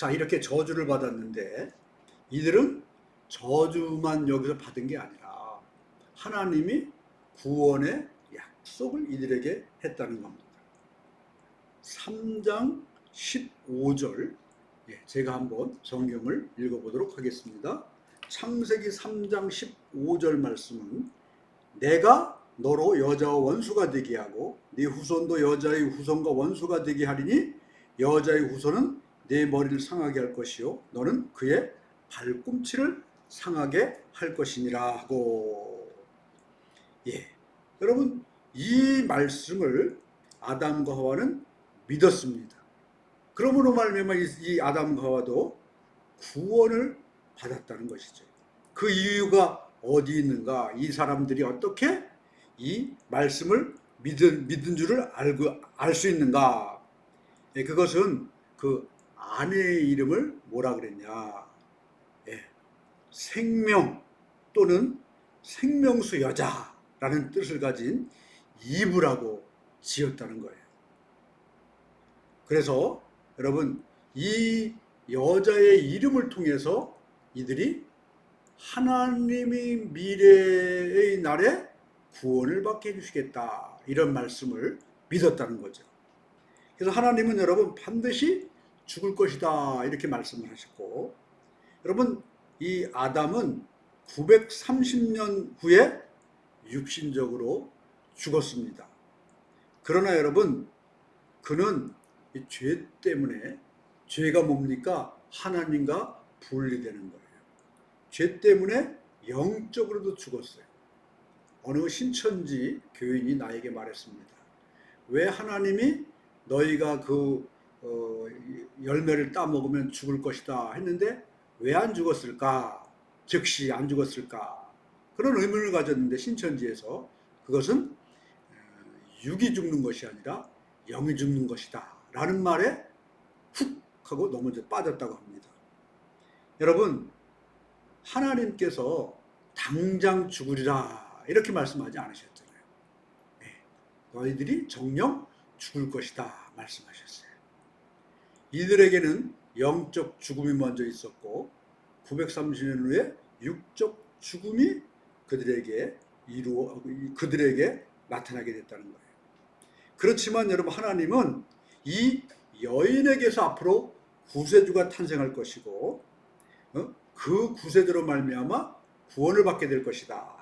자, 이렇게 저주를 받았는데 이들은 저주만 여기서 받은 게 아니라 하나님이 구원의 약속을 이들에게 했다는 겁니다. 3장 15절, 제가 한번 성경을 읽어보도록 하겠습니다. 창세기 3장 15절 말씀은 내가 너로 여자와 원수가 되게 하고 네 후손도 여자의 후손과 원수가 되게 하리니 여자의 후손은 네 머리를 상하게 할 것이요 너는 그의 발꿈치를 상하게 할 것이니라 하고, 여러분, 이 말씀을 아담과 하와는 믿었습니다. 그러므로 말미암아 이 아담과 하와도 구원을 받았다는 것이죠. 그 이유가 어디 있는가? 이 사람들이 어떻게 이 말씀을 믿은 줄을 알 수 있는가? 그것은 그 아내의 이름을 뭐라 그랬냐? 생명 또는 생명수 여자라는 뜻을 가진 이브라고 지었다는 거예요. 그래서 여러분, 이 여자의 이름을 통해서 이들이 하나님이 미래의 날에 구원을 받게 해주시겠다, 이런 말씀을 믿었다는 거죠. 그래서 하나님은 여러분 반드시 죽을 것이다 이렇게 말씀을 하셨고, 여러분 이 아담은 930년 후에 육신적으로 죽었습니다. 그러나 여러분, 그는 이 죄 때문에, 죄가 뭡니까? 하나님과 분리되는 거예요. 죄 때문에 영적으로도 죽었어요. 어느 신천지 교인이 나에게 말했습니다. 왜 하나님이 너희가 그 열매를 따먹으면 죽을 것이다 했는데 왜 안 죽었을까? 즉시 안 죽었을까? 그런 의문을 가졌는데 신천지에서 그것은 육이 죽는 것이 아니라 영이 죽는 것이다 라는 말에 훅 하고 넘어져 빠졌다고 합니다. 여러분, 하나님께서 당장 죽으리라 이렇게 말씀하지 않으셨잖아요. 너희들이 정녕 죽을 것이다 말씀하셨어요. 이들에게는 영적 죽음이 먼저 있었고 930년 후에 육적 죽음이 그들에게 나타나게 됐다는 거예요. 그렇지만 여러분, 하나님은 이 여인에게서 앞으로 구세주가 탄생할 것이고 그 구세주로 말미암아 구원을 받게 될 것이다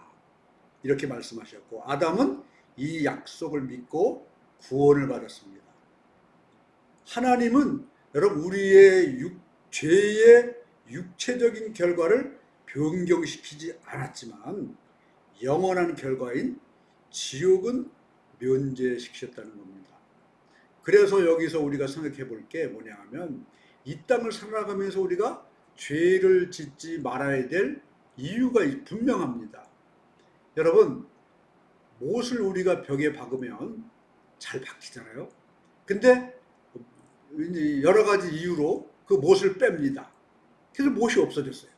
이렇게 말씀하셨고, 아담은 이 약속을 믿고 구원을 받았습니다. 하나님은 여러분 우리의 죄의 육체적인 결과를 변경시키지 않았지만 영원한 결과인 지옥은 면제시키셨다는 겁니다. 그래서 여기서 우리가 생각해 볼 게 뭐냐 하면, 이 땅을 살아가면서 우리가 죄를 짓지 말아야 될 이유가 분명합니다. 여러분, 못을 우리가 벽에 박으면 잘 박히잖아요. 근데 여러 가지 이유로 그 못을 뺍니다. 그래서 못이 없어졌어요.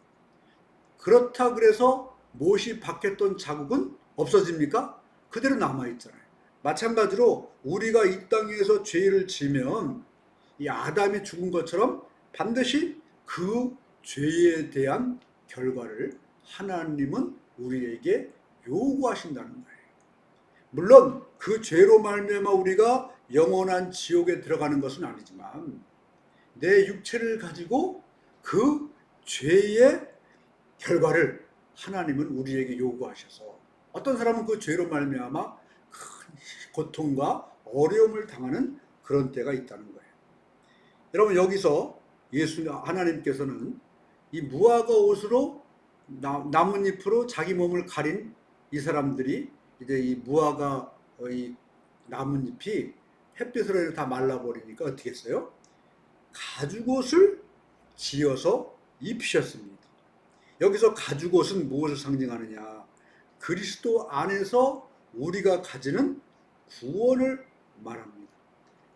그렇다 그래서 못이 박혔던 자국은 없어집니까? 그대로 남아있잖아요. 마찬가지로 우리가 이 땅에서 죄를 지면 이 아담이 죽은 것처럼 반드시 그 죄에 대한 결과를 하나님은 우리에게 요구하신다는 거예요. 물론 그 죄로 말미암아 우리가 영원한 지옥에 들어가는 것은 아니지만 내 육체를 가지고 그 죄의 결과를 하나님은 우리에게 요구하셔서 어떤 사람은 그 죄로 말미암아 큰 고통과 어려움을 당하는 그런 때가 있다는 거예요. 여러분, 여기서 하나님께서는 이 무화과 옷으로 나뭇잎으로 자기 몸을 가린 이 사람들이 이제 이 무화과 이 나뭇잎이 햇빛으로 다 말라버리니까 어떻게 했어요? 가죽옷을 지어서 입히셨습니다. 여기서 가죽옷은 무엇을 상징하느냐? 그리스도 안에서 우리가 가지는 구원을 말합니다.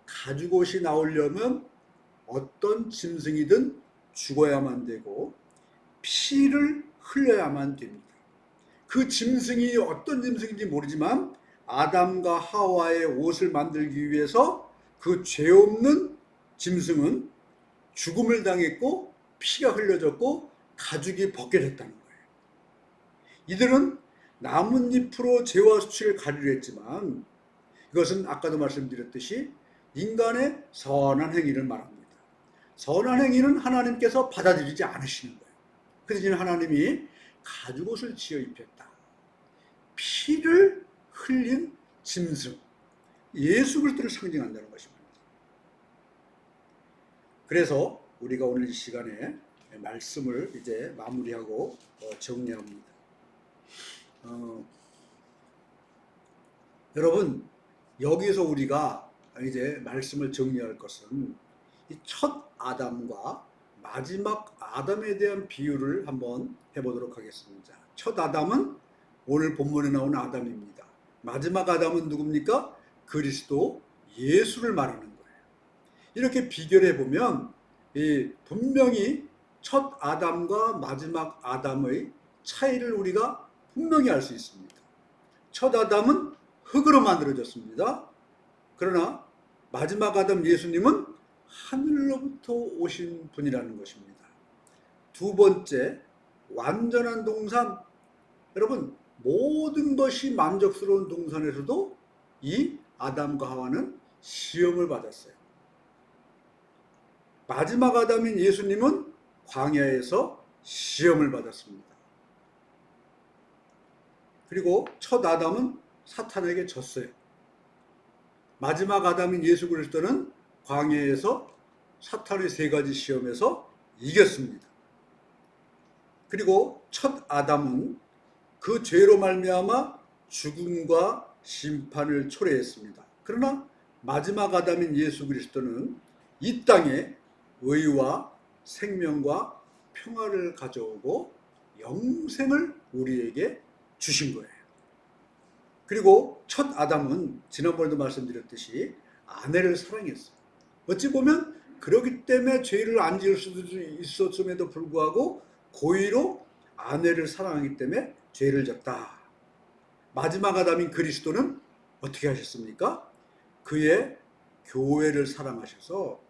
가죽옷이 나오려면 어떤 짐승이든 죽어야만 되고 피를 흘려야만 됩니다. 그 짐승이 어떤 짐승인지 모르지만 아담과 하와의 옷을 만들기 위해서 그 죄 없는 짐승은 죽음을 당했고 피가 흘려졌고 가죽이 벗겨졌다는 거예요. 이들은 나뭇잎으로 죄와 수치를 가리려 했지만 이것은 아까도 말씀드렸듯이 인간의 선한 행위를 말합니다. 선한 행위는 하나님께서 받아들이지 않으시는 거예요. 그 대신 하나님이 가죽옷을 지어 입혔다. 피를 흘린 짐승, 예수 그리스도를 상징한다는 것입니다. 그래서 우리가 오늘 이 시간에 말씀을 이제 마무리하고 정리합니다. 여러분, 여기서 우리가 이제 말씀을 정리할 것은 이 첫 아담과 마지막 아담에 대한 비유를 한번 해보도록 하겠습니다. 첫 아담은 오늘 본문에 나오는 아담입니다. 마지막 아담은 누굽니까? 그리스도 예수를 말하는 거예요. 이렇게 비교를 해보면 분명히 첫 아담과 마지막 아담의 차이를 우리가 분명히 알 수 있습니다. 첫 아담은 흙으로 만들어졌습니다. 그러나 마지막 아담 예수님은 하늘로부터 오신 분이라는 것입니다. 두 번째, 완전한 동산. 여러분, 모든 것이 만족스러운 동산에서도 이 아담과 하와는 시험을 받았어요. 마지막 아담인 예수님은 광야에서 시험을 받았습니다. 그리고 첫 아담은 사탄에게 졌어요. 마지막 아담인 예수 그리스도는 광야에서 사탄의 세 가지 시험에서 이겼습니다. 그리고 첫 아담은 그 죄로 말미암아 죽음과 심판을 초래했습니다. 그러나 마지막 아담인 예수 그리스도는 이 땅에 의와 생명과 평화를 가져오고 영생을 우리에게 주신 거예요. 그리고 첫 아담은 지난번에도 말씀드렸듯이 아내를 사랑했어요. 어찌 보면 그러기 때문에 죄를 안 지을 수도 있었음에도 불구하고 고의로 아내를 사랑하기 때문에 죄를 졌다. 마지막 아담인 그리스도는 어떻게 하셨습니까? 그의 교회를 사랑하셔서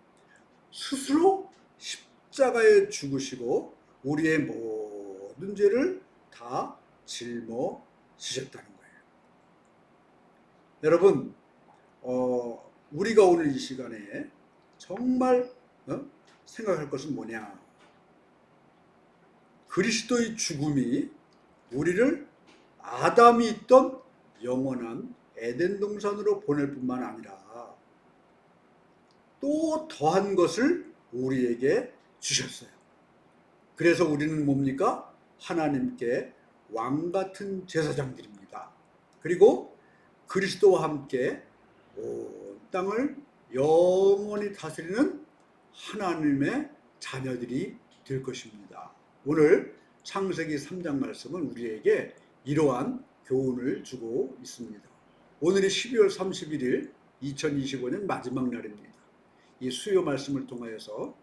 스스로 십자가에 죽으시고 우리의 모든 죄를 다 짊어지셨다는 거예요. 여러분, 우리가 오늘 이 시간에 정말 생각할 것은 뭐냐? 그리스도의 죽음이 우리를 아담이 있던 영원한 에덴 동산으로 보낼 뿐만 아니라 또 더한 것을 우리에게 주셨어요. 그래서 우리는 뭡니까? 하나님께 왕 같은 제사장들입니다. 그리고 그리스도와 함께 온 땅을 영원히 다스리는 하나님의 자녀들이 될 것입니다. 오늘 창세기 3장 말씀은 우리에게 이러한 교훈을 주고 있습니다. 오늘이 12월 31일 2025년 마지막 날입니다. 이 수요 말씀을 통하여서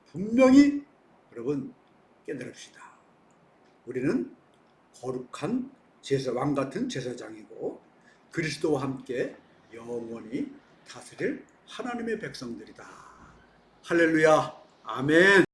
분명히 여러분 깨달읍시다. 우리는 거룩한 왕 같은 제사장이고 그리스도와 함께 영원히 다스릴 하나님의 백성들이다. 할렐루야. 아멘.